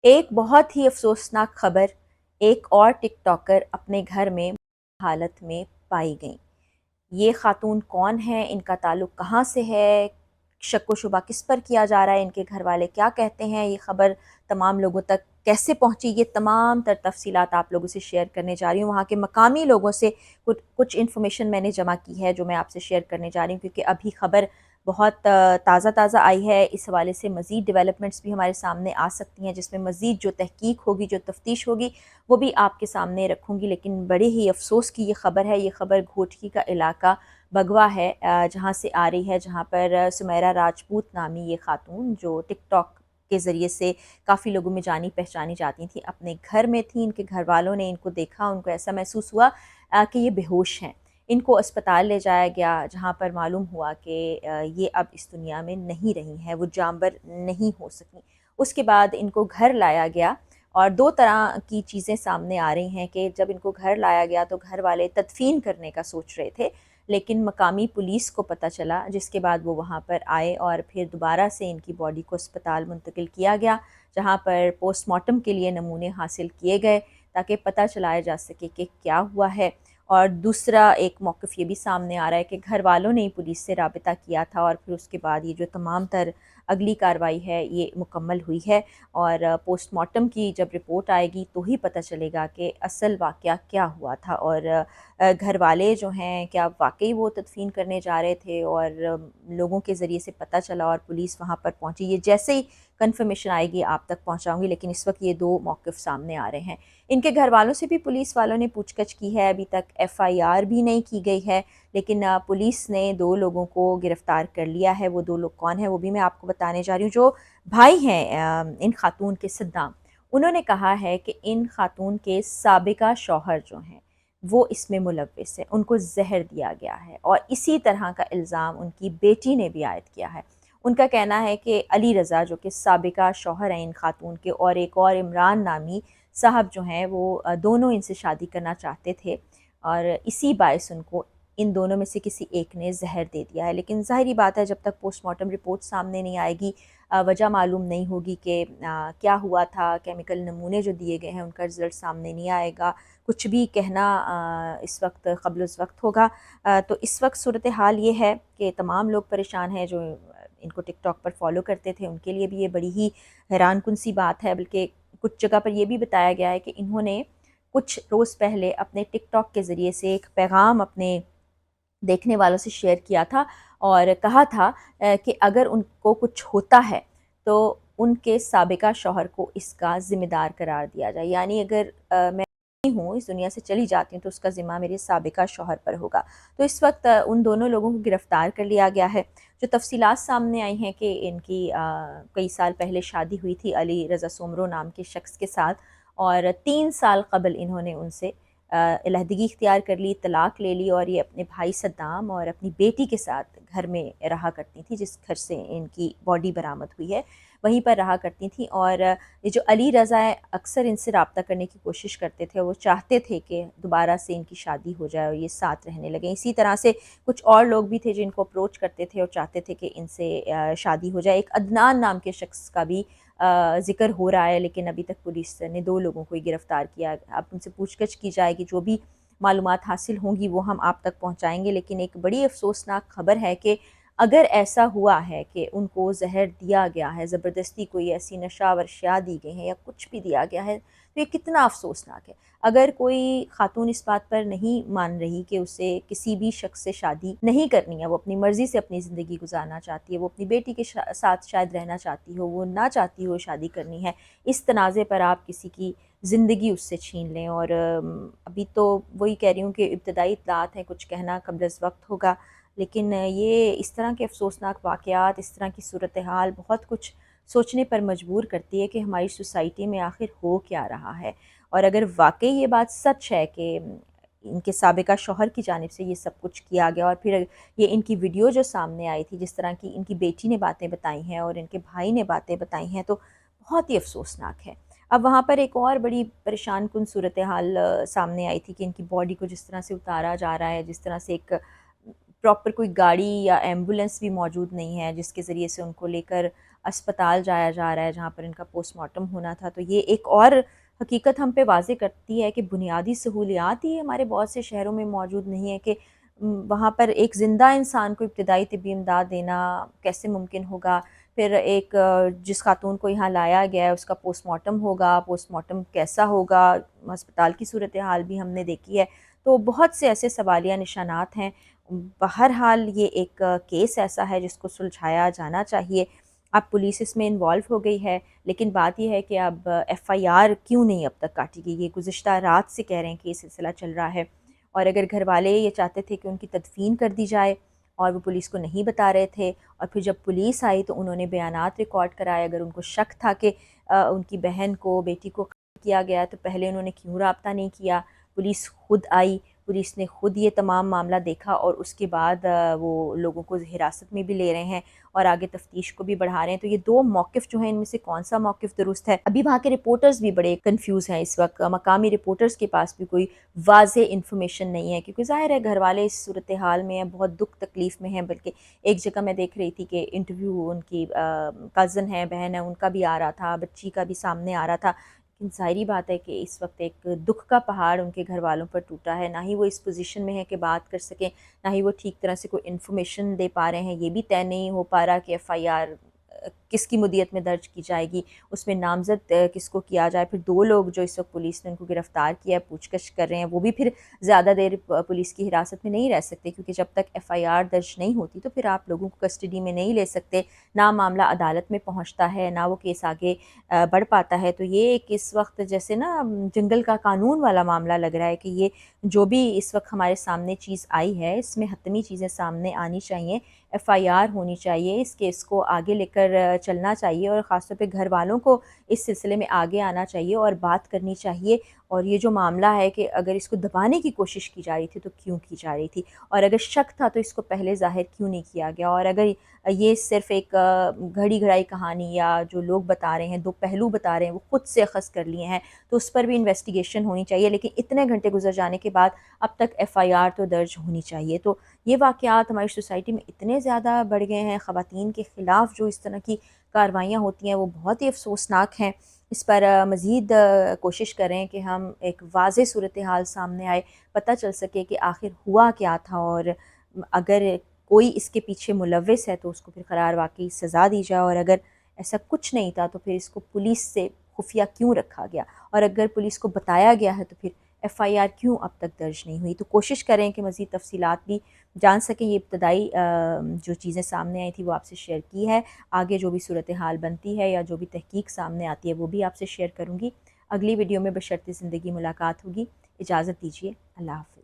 ایک بہت ہی افسوسناک خبر، ایک اور ٹک ٹاکر اپنے گھر میں حالت میں پائی گئیں۔ یہ خاتون کون ہیں، ان کا تعلق کہاں سے ہے، شک و شبہ کس پر کیا جا رہا ہے، ان کے گھر والے کیا کہتے ہیں، یہ خبر تمام لوگوں تک کیسے پہنچی، یہ تمام تر تفصیلات آپ لوگوں سے شیئر کرنے جا رہی ہوں۔ وہاں کے مقامی لوگوں سے کچھ انفارمیشن میں نے جمع کی ہے جو میں آپ سے شیئر کرنے جا رہی ہوں، کیونکہ ابھی خبر بہت تازہ آئی ہے۔ اس حوالے سے مزید ڈیولپمنٹس بھی ہمارے سامنے آ سکتی ہیں، جس میں مزید جو تحقیق ہوگی، جو تفتیش ہوگی، وہ بھی آپ کے سامنے رکھوں گی۔ لیکن بڑے ہی افسوس کی یہ خبر ہے۔ یہ خبر گھوٹکی کا علاقہ بگوا ہے، جہاں سے آ رہی ہے، جہاں پر سمیرہ راجپوت نامی یہ خاتون جو ٹک ٹاک کے ذریعے سے کافی لوگوں میں جانی پہچانی جاتی تھیں، اپنے گھر میں تھیں۔ ان کے گھر والوں نے ان کو دیکھا، ان کو ایسا محسوس ہوا کہ یہ بے ہوش ہیں۔ ان کو اسپتال لے جایا گیا، جہاں پر معلوم ہوا کہ یہ اب اس دنیا میں نہیں رہی ہیں، وہ جانبر نہیں ہو سکیں۔ اس کے بعد ان کو گھر لایا گیا، اور دو طرح کی چیزیں سامنے آ رہی ہیں کہ جب ان کو گھر لایا گیا تو گھر والے تدفین کرنے کا سوچ رہے تھے، لیکن مقامی پولیس کو پتہ چلا، جس کے بعد وہ وہاں پر آئے اور پھر دوبارہ سے ان کی باڈی کو اسپتال منتقل کیا گیا، جہاں پر پوسٹ مارٹم کے لیے نمونے حاصل کیے گئے تاکہ پتہ چلایا جا سکے کہ کیا ہوا ہے۔ اور دوسرا ایک موقف یہ بھی سامنے آ رہا ہے کہ گھر والوں نے پولیس سے رابطہ کیا تھا، اور پھر اس کے بعد یہ جو تمام تر اگلی کارروائی ہے یہ مکمل ہوئی ہے، اور پوسٹ مارٹم کی جب رپورٹ آئے گی تو ہی پتہ چلے گا کہ اصل واقعہ کیا ہوا تھا، اور گھر والے جو ہیں کیا واقعی وہ تدفین کرنے جا رہے تھے، اور لوگوں کے ذریعے سے پتہ چلا اور پولیس وہاں پر پہنچی۔ یہ جیسے ہی کنفرمیشن آئے گی آپ تک پہنچاؤں گی، لیکن اس وقت یہ دو موقف سامنے آ رہے ہیں۔ ان کے گھر والوں سے بھی پولیس والوں نے پوچھ گچھ کی ہے، ابھی تک ایف آئی آر بھی نہیں کی گئی ہے، لیکن پولیس نے دو لوگوں کو گرفتار کر لیا ہے۔ وہ دو لوگ کون ہیں وہ بھی میں آپ کو بتانے جا رہی ہوں۔ جو بھائی ہیں ان خاتون کے، صدام، انہوں نے کہا ہے کہ ان خاتون کے سابقہ شوہر جو ہیں وہ اس میں ملوث ہے، ان کو زہر دیا گیا ہے، اور اسی طرح کا الزام ان کی بیٹی نے بھی عائد کیا ہے۔ ان کا کہنا ہے کہ علی رضا جو کہ سابقہ شوہر ہیں ان خاتون کے، اور ایک اور عمران نامی صاحب جو ہیں، وہ دونوں ان سے شادی کرنا چاہتے تھے، اور اسی باعث ان کو ان دونوں میں سے کسی ایک نے زہر دے دیا ہے۔ لیکن ظاہری بات ہے جب تک پوسٹ مارٹم رپورٹ سامنے نہیں آئے گی، وجہ معلوم نہیں ہوگی کہ کیا ہوا تھا، کیمیکل نمونے جو دیے گئے ہیں ان کا رزلٹ سامنے نہیں آئے گا، کچھ بھی کہنا اس وقت قبل اس وقت ہوگا۔ تو اس وقت صورتحال یہ ہے کہ تمام لوگ پریشان ہیں جو ان کو ٹک ٹاک پر فالو کرتے تھے، ان کے لیے بھی یہ بڑی ہی حیران کن سی بات ہے۔ بلکہ کچھ جگہ پر یہ بھی بتایا گیا ہے کہ انہوں نے کچھ روز پہلے اپنے ٹک ٹاک کے ذریعے سے ایک پیغام اپنے دیکھنے والوں سے شیئر کیا تھا، اور کہا تھا کہ اگر ان کو کچھ ہوتا ہے تو ان کے سابقہ شوہر کو اس کا ذمہ دار قرار دیا جائے، یعنی اگر میں نہیں ہوں، اس دنیا سے چلی جاتی ہوں، تو اس کا ذمہ میرے سابقہ شوہر پر ہوگا۔ تو اس وقت ان دونوں لوگوں کو گرفتار کر لیا گیا ہے۔ جو تفصیلات سامنے آئی ہیں کہ ان کی کئی سال پہلے شادی ہوئی تھی علی رضا سومرو نام کے شخص کے ساتھ، اور 3 سال قبل انہوں نے ان سے علیحدگی اختیار کر لی، طلاق لے لی، اور یہ اپنے بھائی صدام اور اپنی بیٹی کے ساتھ گھر میں رہا کرتی تھیں، جس گھر سے ان کی باڈی برآمد ہوئی ہے وہیں پر رہا کرتی تھیں۔ اور یہ جو علی رضا ہے اکثر ان سے رابطہ کرنے کی کوشش کرتے تھے، وہ چاہتے تھے کہ دوبارہ سے ان کی شادی ہو جائے اور یہ ساتھ رہنے لگیں۔ اسی طرح سے کچھ اور لوگ بھی تھے جن کو اپروچ کرتے تھے اور چاہتے تھے کہ ان سے شادی ہو جائے۔ ایک عدنان نام کے شخص کا بھی ذکر ہو رہا ہے، لیکن ابھی تک پولیس نے 2 لوگوں کو ہی گرفتار کیا۔ اب ان سے پوچھ گچھ کی جائے گی، جو بھی معلومات حاصل ہوں گی وہ ہم آپ تک پہنچائیں گے۔ لیکن ایک بڑی افسوسناک خبر ہے کہ اگر ایسا ہوا ہے کہ ان کو زہر دیا گیا ہے، زبردستی کوئی ایسی نشہ آور اشیاء دی گئی ہیں یا کچھ بھی دیا گیا ہے، تو یہ کتنا افسوسناک ہے۔ اگر کوئی خاتون اس بات پر نہیں مان رہی کہ اسے کسی بھی شخص سے شادی نہیں کرنی ہے، وہ اپنی مرضی سے اپنی زندگی گزارنا چاہتی ہے، وہ اپنی بیٹی کے ساتھ شاید رہنا چاہتی ہو، وہ نہ چاہتی ہو شادی کرنی ہے، اس تنازع پر آپ کسی کی زندگی اس سے چھین لیں۔ اور ابھی تو وہی کہہ رہی ہوں کہ ابتدائی اطلاعات ہیں، کچھ کہنا قبل از وقت ہوگا، لیکن یہ اس طرح کے افسوسناک واقعات، اس طرح کی صورتحال بہت کچھ سوچنے پر مجبور کرتی ہے کہ ہماری سوسائٹی میں آخر ہو کیا رہا ہے۔ اور اگر واقعی یہ بات سچ ہے کہ ان کے سابقہ شوہر کی جانب سے یہ سب کچھ کیا گیا، اور پھر یہ ان کی ویڈیو جو سامنے آئی تھی، جس طرح کی ان کی بیٹی نے باتیں بتائی ہیں اور ان کے بھائی نے باتیں بتائی ہیں، تو بہت ہی افسوسناک ہے۔ اب وہاں پر ایک اور بڑی پریشان کن صورتحال سامنے آئی تھی کہ ان کی باڈی کو جس طرح سے اتارا جا رہا ہے، جس طرح سے ایک پراپر کوئی گاڑی یا ایمبولنس بھی موجود نہیں ہے جس کے ذریعے سے ان کو لے کر اسپتال جایا جا رہا ہے جہاں پر ان کا پوسٹ مارٹم ہونا تھا۔ تو یہ ایک اور حقیقت ہم پہ واضح کرتی ہے کہ بنیادی سہولیات ہی ہمارے بہت سے شہروں میں موجود نہیں ہے کہ وہاں پر ایک زندہ انسان کو ابتدائی طبی امداد دینا کیسے ممکن ہوگا۔ پھر ایک جس خاتون کو یہاں لایا گیا ہے اس کا پوسٹ مارٹم ہوگا، پوسٹ مارٹم کیسا ہوگا، ہسپتال کی صورتحال بھی ہم نے دیکھی ہے۔ تو بہت سے ایسے سوالیہ نشانات ہیں۔ بہرحال یہ ایک کیس ایسا ہے جس کو سلجھایا جانا چاہیے۔ اب پولیس اس میں انوالو ہو گئی ہے، لیکن بات یہ ہے کہ اب ایف آئی آر کیوں نہیں اب تک کاٹی گئی؟ یہ گزشتہ رات سے کہہ رہے ہیں کہ یہ سلسلہ چل رہا ہے، اور اگر گھر والے یہ چاہتے تھے کہ ان کی تدفین کر دی جائے اور وہ پولیس کو نہیں بتا رہے تھے، اور پھر جب پولیس آئی تو انہوں نے بیانات ریکارڈ کرائے، اگر ان کو شک تھا کہ ان کی بہن کو، بیٹی کو قتل کیا گیا تو پہلے انہوں نے کیوں رابطہ نہیں کیا؟ پولیس خود آئی، پولیس نے خود یہ تمام معاملہ دیکھا، اور اس کے بعد وہ لوگوں کو حراست میں بھی لے رہے ہیں اور آگے تفتیش کو بھی بڑھا رہے ہیں۔ تو یہ دو موقف جو ہیں ان میں سے کون سا موقف درست ہے؟ ابھی وہاں کے رپورٹرز بھی بڑے کنفیوز ہیں اس وقت، مقامی رپورٹرز کے پاس بھی کوئی واضح انفارمیشن نہیں ہے، کیونکہ ظاہر ہے گھر والے اس صورتحال میں ہیں، بہت دکھ تکلیف میں ہیں۔ بلکہ ایک جگہ میں دیکھ رہی تھی کہ انٹرویو ان کی کزن ہے، بہن ہے، ان کا بھی آ رہا تھا، بچی کا بھی سامنے آ رہا تھا۔ لیکن ظاہری بات ہے کہ اس وقت ایک دکھ کا پہاڑ ان کے گھر والوں پر ٹوٹا ہے، نہ ہی وہ اس پوزیشن میں ہے کہ بات کر سکیں، نہ ہی وہ ٹھیک طرح سے کوئی انفارمیشن دے پا رہے ہیں۔ یہ بھی طے نہیں ہو پا رہا کہ ایف آئی آر کس کی مدیت میں درج کی جائے گی، اس میں نامزد کس کو کیا جائے۔ پھر دو لوگ جو اس وقت پولیس نے ان کو گرفتار کیا ہے، پوچھ گچھ کر رہے ہیں، وہ بھی پھر زیادہ دیر پولیس کی حراست میں نہیں رہ سکتے، کیونکہ جب تک ایف آئی آر درج نہیں ہوتی تو پھر آپ لوگوں کو کسٹڈی میں نہیں لے سکتے، نہ معاملہ عدالت میں پہنچتا ہے، نہ وہ کیس آگے بڑھ پاتا ہے۔ تو یہ ایک اس وقت جیسے نا جنگل کا قانون والا معاملہ لگ رہا ہے کہ یہ جو بھی اس وقت ہمارے سامنے چیز آئی ہے اس میں حتمی چیزیں سامنے آنی چاہیے، ایف آئی آر ہونی چاہیے، اس کیس کو آگے لے کر چلنا چاہیے، اور خاص طور پہ گھر والوں کو اس سلسلے میں آگے آنا چاہیے اور بات کرنی چاہیے۔ اور یہ جو معاملہ ہے کہ اگر اس کو دبانے کی کوشش کی جا رہی تھی تو کیوں کی جا رہی تھی، اور اگر شک تھا تو اس کو پہلے ظاہر کیوں نہیں کیا گیا، اور اگر یہ صرف ایک گھڑی گھڑائی کہانی یا جو لوگ بتا رہے ہیں، دو پہلو بتا رہے ہیں، وہ خود سے اخذ کر لیے ہیں، تو اس پر بھی انویسٹیگیشن ہونی چاہیے۔ لیکن اتنے گھنٹے گزر جانے کے بعد اب تک ایف آئی آر تو درج ہونی چاہیے۔ تو یہ واقعات ہماری سوسائٹی میں اتنے زیادہ بڑھ گئے ہیں، خواتین کے خلاف جو اس طرح کی کاروائیاں ہوتی ہیں وہ بہت ہی افسوسناک ہیں۔ اس پر مزید کوشش کریں کہ ہم ایک واضح صورتحال سامنے آئے، پتہ چل سکے کہ آخر ہوا کیا تھا، اور اگر کوئی اس کے پیچھے ملوث ہے تو اس کو پھر قرار واقعی سزا دی جائے، اور اگر ایسا کچھ نہیں تھا تو پھر اس کو پولیس سے خفیہ کیوں رکھا گیا، اور اگر پولیس کو بتایا گیا ہے تو پھر ایف آئی آر کیوں اب تک درج نہیں ہوئی۔ تو کوشش کریں کہ مزید تفصیلات بھی جان سکیں۔ یہ ابتدائی جو چیزیں سامنے آئی تھی وہ آپ سے شیئر کی ہے، آگے جو بھی صورتحال بنتی ہے یا جو بھی تحقیق سامنے آتی ہے وہ بھی آپ سے شیئر کروں گی۔ اگلی ویڈیو میں بشرط زندگی ملاقات ہوگی۔ اجازت دیجیے، اللہ حافظ۔